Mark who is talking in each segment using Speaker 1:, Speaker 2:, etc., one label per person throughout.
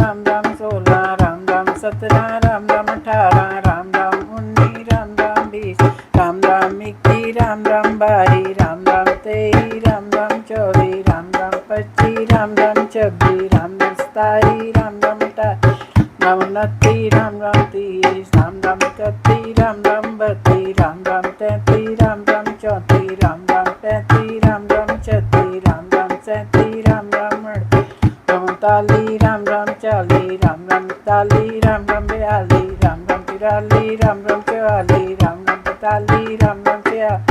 Speaker 1: राम राम 16, राम राम 17, राम राम 18, राम राम 19, राम राम 20, राम राम 21, राम राम 22, राम राम 23, राम राम 24, राम राम 25, राम राम 26, राम राम 27, राम राम 28, राम 29, राम राम 30, राम राम 31, राम राम 32, राम राम 33, राम राम 34, राम राम 35, राम राम 36, राम राम 37, राम राम 38, राम राम 40, राम राम 41, राम राम 42, राम राम 43, राम राम 44, राम राम 45, राम राम 46, राम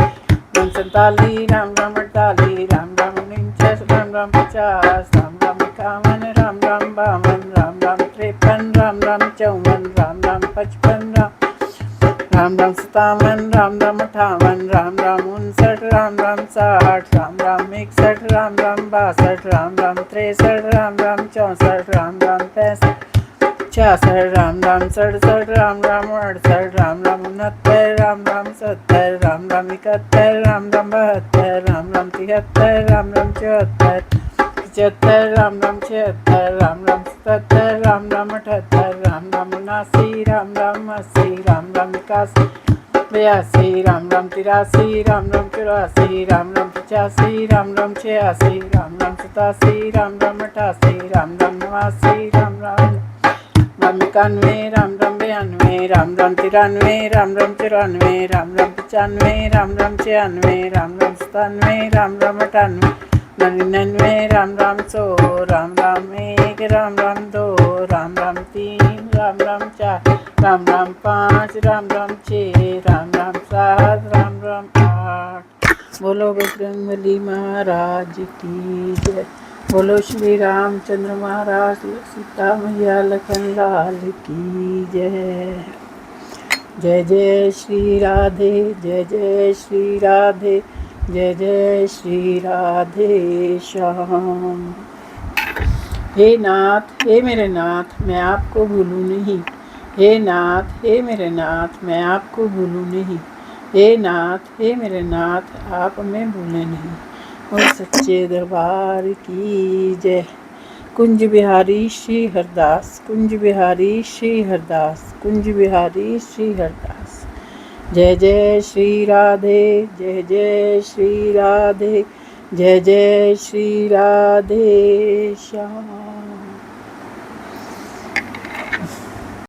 Speaker 1: 47, राम राम 48, राम राम 49, राम राम 50, राम राम 51, राम राम 52, राम राम 53, राम राम 54, राम राम 55, राम राम 57, राम राम 58, राम राम 59, राम राम 60, राम राम 61, राम राम 62, राम राम 63, राम राम 64, राम राम 65, 66, राम राम 67, राम राम 68, राम राम 69, राम राम 70, राम राम 71, राम राम 72, राम राम 73, राम राम 74, 75, राम राम 76, राम राम 77, राम राम 78, राम राम 79, राम राम 80, राम राम 81, 82, राम राम 83, राम राम 84, राम राम 85, राम राम 86, राम राम 87, राम राम 88, राम राम 89, राम राम 91, राम राम 92, राम राम 93, राम राम 94, राम राम 95, राम राम 96, राम राम 97, राम राम 98, 99, राम राम 100, राम राम 1, राम राम 2, राम राम 3, राम राम 4, राम राम 5, राम राम 6, राम राम 7, राम राम 8। बोलो बजरंगबली महाराज की जय। बोलो श्री रामचंद्र महाराज सीता मैया लखन लाल की जय। जय जय श्री राधे, जय जय श्री राधे, जय जय श्री राधे श्याम। हे नाथ, हे मेरे नाथ, मैं आपको भूलूं नहीं। हे नाथ, हे मेरे नाथ, मैं आपको भूलूं नहीं। हे नाथ, हे मेरे नाथ, आप हमें भूले नहीं। और सच्चे दरबार की जय। कुंज बिहारी श्री हरदास, कुंज बिहारी श्री हरदास, कुंज बिहारी श्री हरदास। जय जय श्री राधे, जय जय श्री राधे, जय जय श्री राधे श्याम।